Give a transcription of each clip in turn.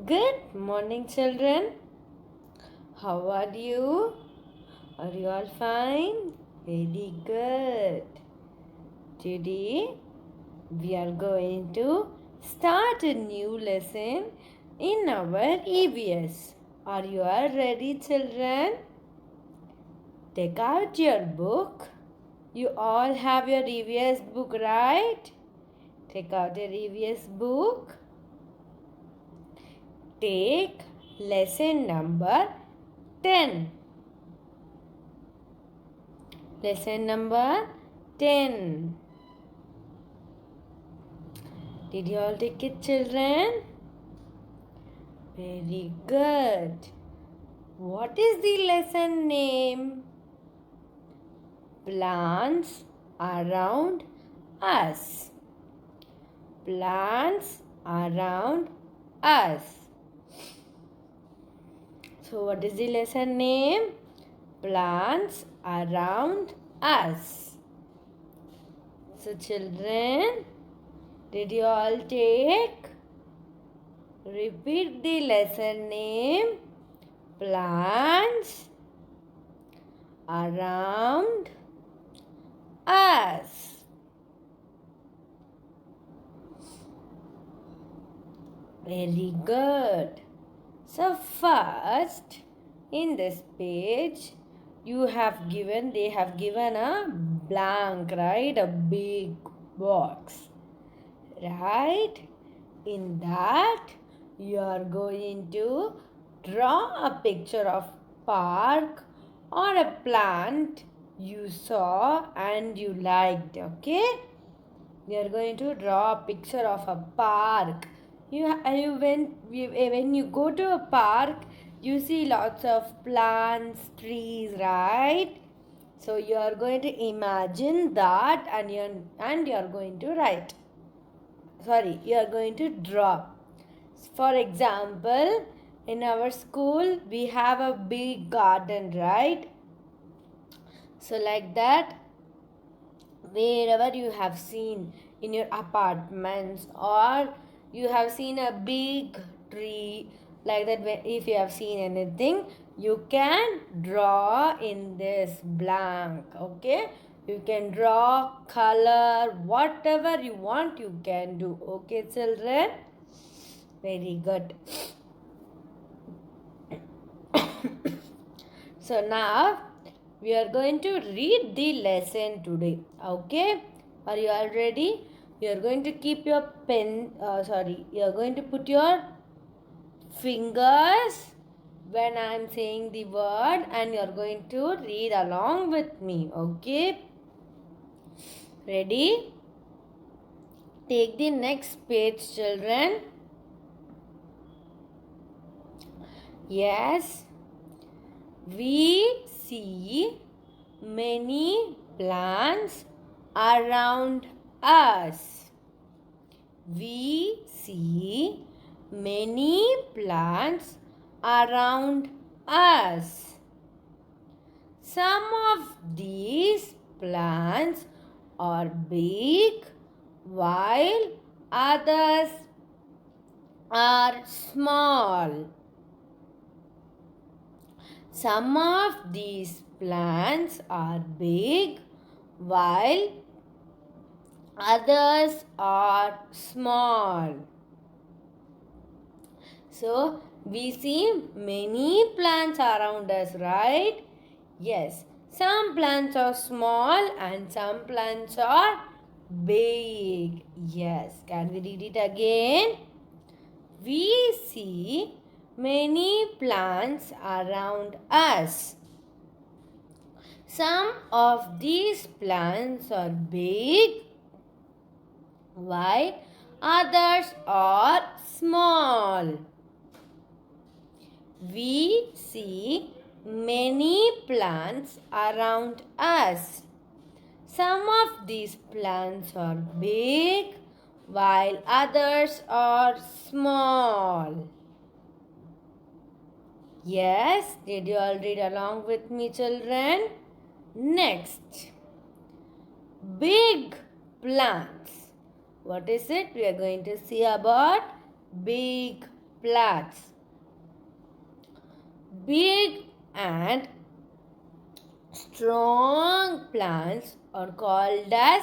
Good morning, children. How are you? Are you all fine? Very good. Today, we are going to start a new lesson in our EVS. Are you all ready, children? Take out your book. You all have your EVS book, right? Take out your EVS book. Take lesson number 10. Lesson number 10. Did you all take it, children? Very good. What is the lesson name? Plants around us. Plants around us. So, what is the lesson name? Plants around us. So, children, did you all take? Repeat the lesson name. Plants around us. Very good. So first, in this page, they have given a blank, right? A big box, right? In that, you are going to draw a picture of park or a plant you saw and you liked, okay? You are going to draw a picture of a park. When you go to a park, you see lots of plants, trees, right? So you are going to imagine that, and you are going to write. Sorry, you are going to draw. For example, in our school we have a big garden, right? So like that, wherever you have seen in your apartments, or you have seen a big tree, like that, if you have seen anything, you can draw in this blank, okay? You can draw, color, whatever you want you can do, okay, children? Very good. So now we are going to read the lesson today, okay? Are you all ready? You are going to keep your you are going to put your fingers when I am saying the word, and you are going to read along with me, okay? Ready? Take the next page, children. Yes. We see many plants around us. We see many plants around us. Some of these plants are big while others are small. Some of these plants are big while others are small. So, we see many plants around us, right? Yes, some plants are small and some plants are big. Yes, can we read it again? We see many plants around us. Some of these plants are big while others are small. We see many plants around us. Some of these plants are big while others are small. Yes, did you all read along with me, children? Next, big plants. What is it? We are going to see about big plants. Big and strong plants are called as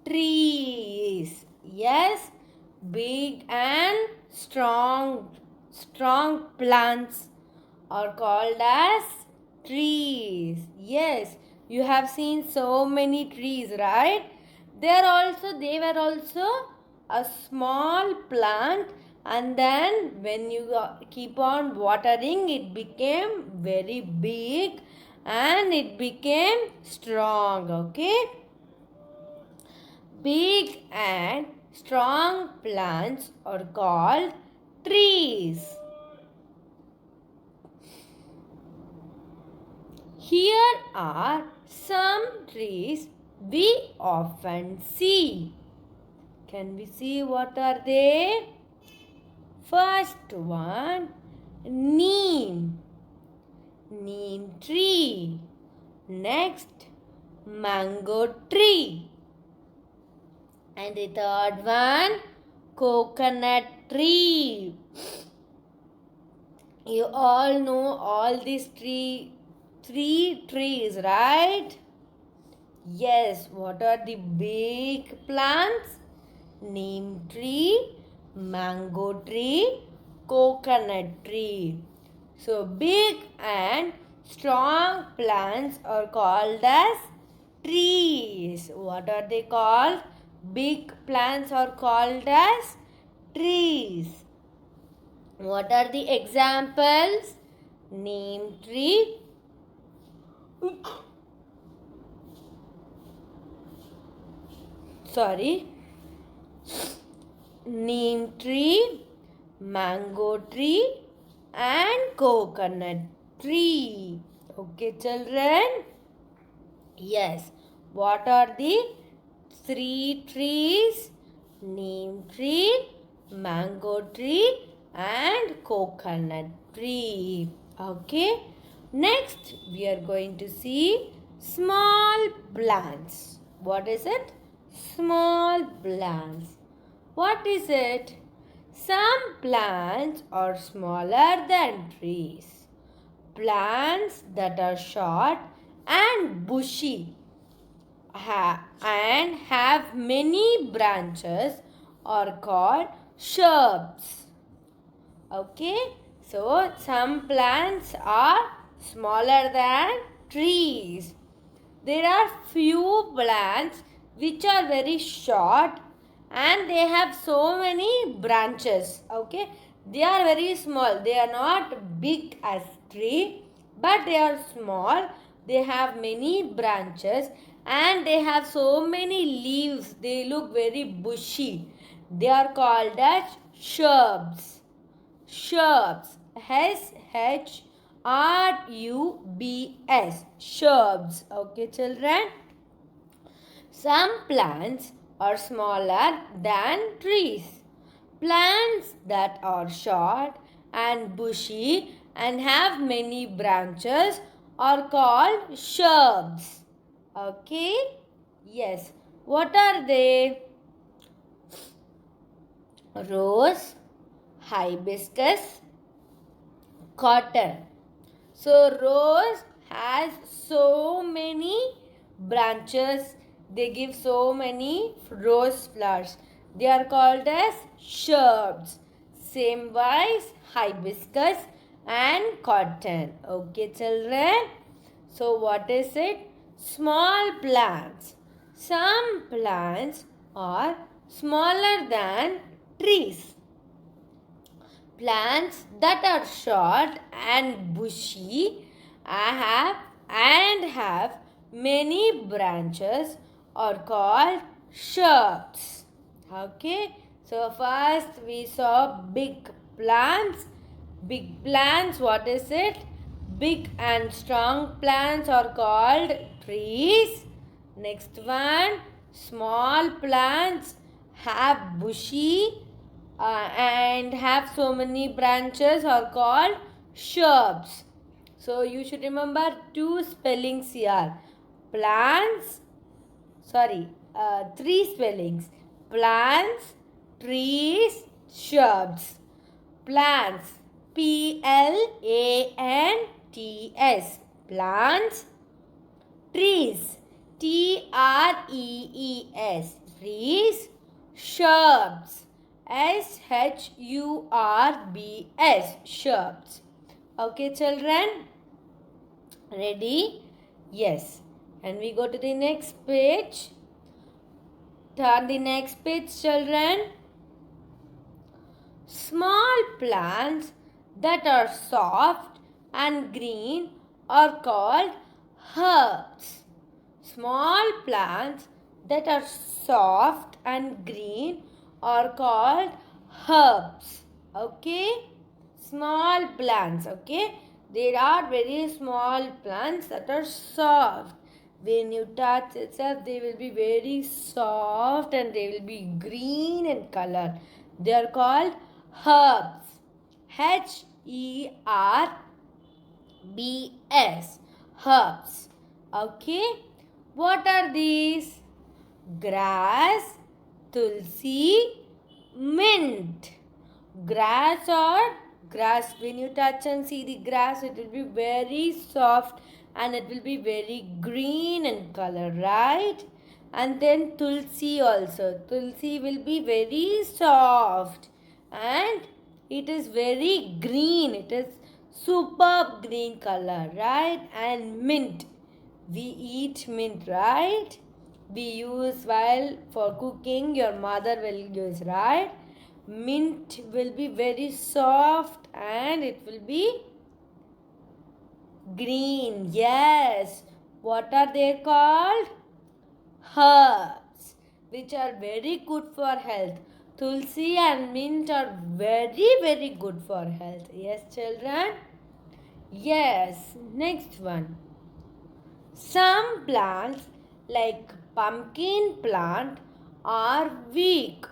trees. Yes, big and strong plants are called as trees. Yes, you have seen so many trees, right? They were also a small plant, and then when you keep on watering, it became very big and it became strong. Okay, big and strong plants are called trees. Here are some trees we often see. Can we see what are they? First one, neem. Neem tree. Next, mango tree. And the third one, coconut tree. You all know all these three trees, right? Yes, what are the big plants? Neem tree, mango tree, coconut tree. So big and strong plants are called as trees. What are they called? Big plants are called as trees. What are the examples? Neem tree. Sorry. Neem tree, mango tree, and coconut tree. Okay, children? Yes. What are the three trees? Neem tree, mango tree, and coconut tree. Okay. Next, we are going to see small plants. What is it? Small plants. What is it? Some plants are smaller than trees. Plants that are short and bushy and have many branches are called shrubs. Okay, so some plants are smaller than trees. There are few plants which are very short and they have so many branches. Okay, they are very small. They are not big as tree, but they are small. They have many branches and they have so many leaves. They look very bushy. They are called as shrubs. Shrubs. Shrubs. Shrubs. Okay, children. Some plants are smaller than trees. Plants that are short and bushy and have many branches are called shrubs. Okay? Yes. What are they? Rose, hibiscus, cotton. So rose has so many branches. They give so many rose flowers. They are called as shrubs. Same wise hibiscus and cotton. Okay, children. So what is it? Small plants. Some plants are smaller than trees. Plants that are short and bushy have many branches are called shrubs. Okay, so first we saw big plants. Big plants, what is it? Big and strong plants are called trees. Next one, small plants have bushy and have so many branches are called shrubs. So you should remember two spellings here. Plants, three spellings. Plants, trees, shrubs. Plants. Plants. Plants. Trees. Trees. Trees. Shrubs. Shurbs. Shrubs. Okay, children? Ready? Yes. And we go to the next page. Turn the next page, children. Small plants that are soft and green are called herbs. Small plants that are soft and green are called herbs. Okay? Small plants. Okay? There are very small plants that are soft. When you touch itself, they will be very soft and they will be green in color. They are called herbs. Herbs. Herbs. Okay? What are these? Grass, tulsi, mint. Grass or grass, when you touch and see the grass, it will be very soft and it will be very green in color, right? And then tulsi also. Tulsi will be very soft and it is very green. It is superb green color, right? And mint. We eat mint, right? We use while for cooking, your mother will use, right? Mint will be very soft and it will be green. Yes. What are they called? Herbs, which are very good for health. Tulsi and mint are very, very good for health. Yes, children? Yes. Next one. Some plants like pumpkin plant are weak.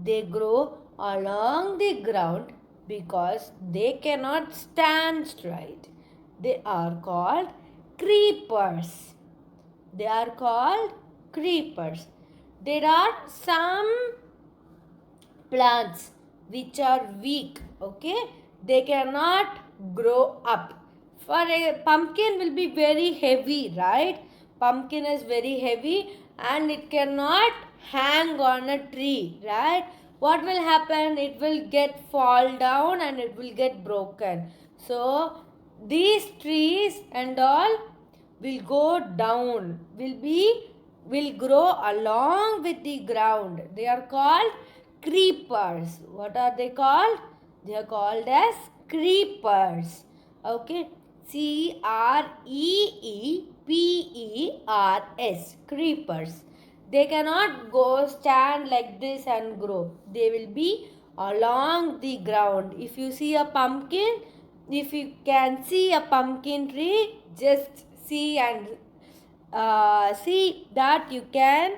They grow along the ground because they cannot stand straight. They are called creepers. They are called creepers. There are some plants which are weak. Okay, they cannot grow up. For a pumpkin will be very heavy, right? Pumpkin is very heavy and it cannot hang on a tree, right? What will happen? It will get fall down and it will get broken. So these trees and all will go down, will grow along with the ground. They are called creepers. What are they called? They are called as creepers. Okay, creepers. Creepers. They cannot go stand like this and grow. They will be along the ground. If you see a pumpkin, if you can see a pumpkin tree, just see and see that you can,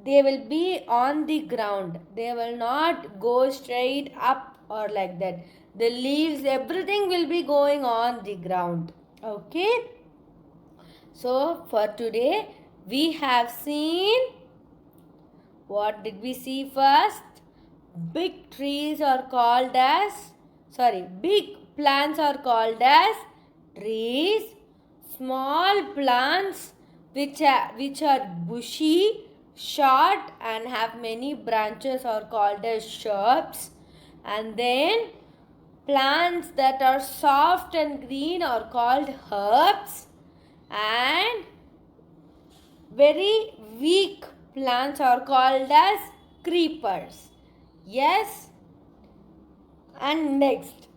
they will be on the ground. They will not go straight up or like that. The leaves, everything will be going on the ground. Okay, so for today we have seen, what did we see first? Big trees are called as, big plants are called as trees. Small plants which are bushy, short and have many branches are called as shrubs. And then plants that are soft and green are called herbs. And very weak plants are called as creepers. Yes. And next,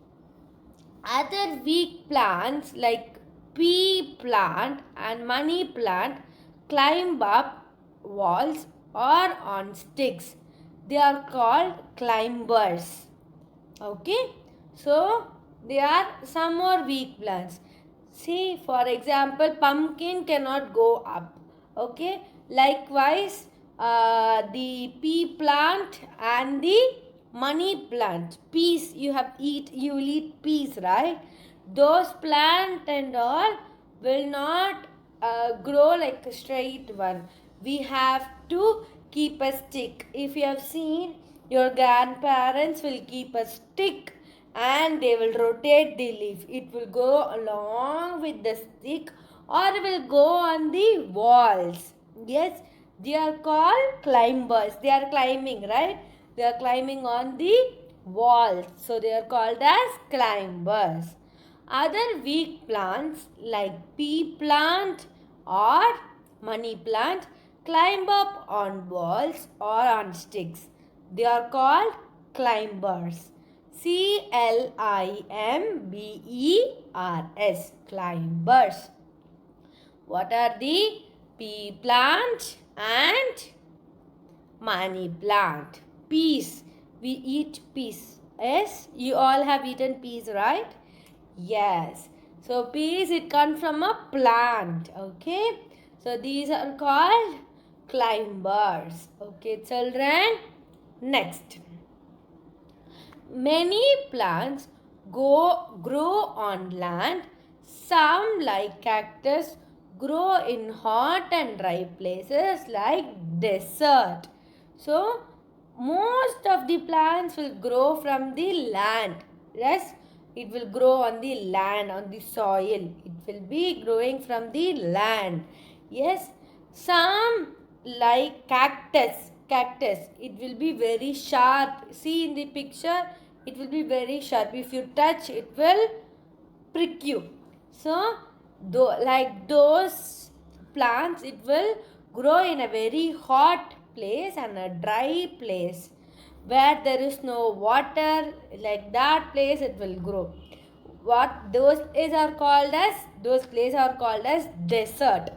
other weak plants like pea plant and money plant climb up walls or on sticks. They are called climbers. Okay, so there are some more weak plants. See, for example, pumpkin cannot go up. Okay, likewise, the pea plant and the money plant, peas, you will eat peas, right? Those plant and all will not grow like a straight one. We have to keep a stick. If you have seen, your grandparents will keep a stick and they will rotate the leaf. It will go along with the stick or will go on the walls. Yes, they are called climbers. They are climbing, right? They are climbing on the walls. So they are called as climbers. Other weak plants like pea plant or money plant climb up on walls or on sticks. They are called climbers. Climbers. Climbers. What are the pea plant and money plant? Peas. We eat peas. Yes, you all have eaten peas, right? Yes. So peas, it comes from a plant. Okay. So these are called climbers. Okay, children. Next. Many plants grow on land. Some, like cactus, grow in hot and dry places like desert. So, most of the plants will grow from the land. Yes, it will grow on the land, on the soil. It will be growing from the land. Yes, some like cactus, it will be very sharp. See in the picture, it will be very sharp. If you touch, it will prick you. So, like those plants, it will grow in a very hot place and a dry place where there is no water. Like that place, it will grow. What those places are called as desert.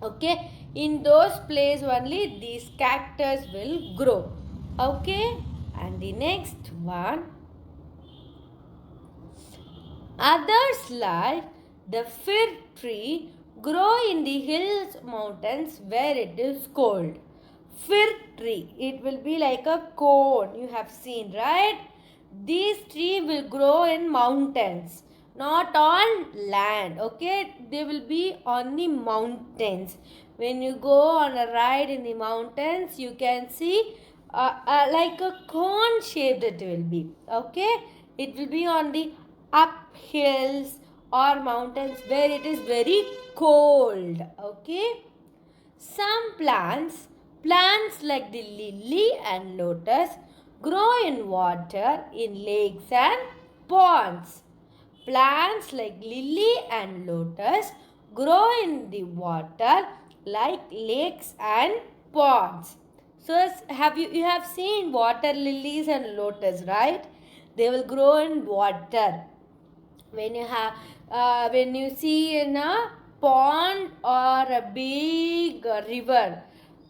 Okay, in those places only these cactus will grow. Okay, and the next one, others like the fir tree grow in the hills mountains where it is cold. Fir tree, it will be like a cone, you have seen, right? These tree will grow in mountains, not on land. Okay, they will be on the mountains. When you go on a ride in the mountains, you can see like a cone shaped it will be. Okay, it will be on the up hills or mountains where it is very cold. Okay, some plants like the lily and lotus, grow in water in lakes and ponds. Plants like lily and lotus grow in the water like lakes and ponds. So you have seen water lilies and lotus, right? They will grow in water. When you see in a pond or a big river,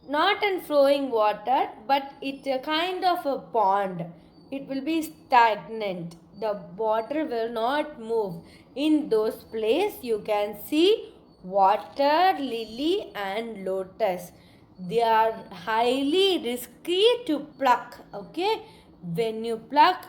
not in flowing water, but it's a kind of a pond, it will be stagnant. The water will not move. In those places you can see water lily and lotus. They are highly risky to pluck. Okay, when you pluck,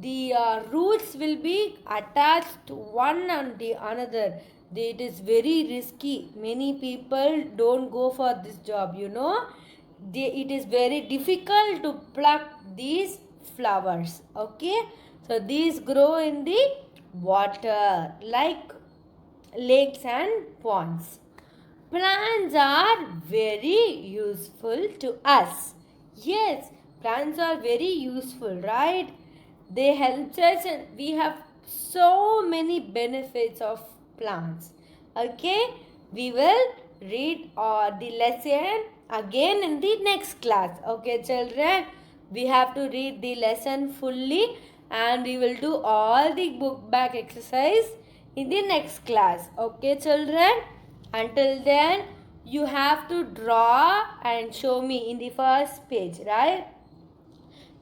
the roots will be attached one on the another. It is very risky. Many people don't go for this job, it is very difficult to pluck these flowers. Okay, so these grow in the water like lakes and ponds. Plants are very useful to us. Yes, plants are very useful, right? They help us and we have so many benefits of plants. Okay, we will read the lesson again in the next class. Okay, children, we have to read the lesson fully and we will do all the book back exercise in the next class. Okay, children. Until then, you have to draw and show me in the first page, right?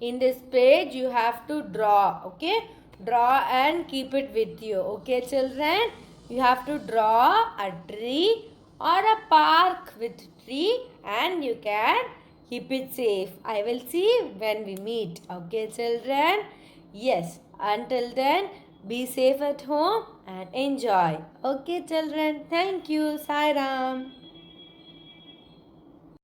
In this page, you have to draw, okay? Draw and keep it with you, okay, children? You have to draw a tree or a park with tree and you can keep it safe. I will see when we meet, okay, children? Yes, until then, be safe at home and enjoy. Okay, children. Thank you. Sai Ram.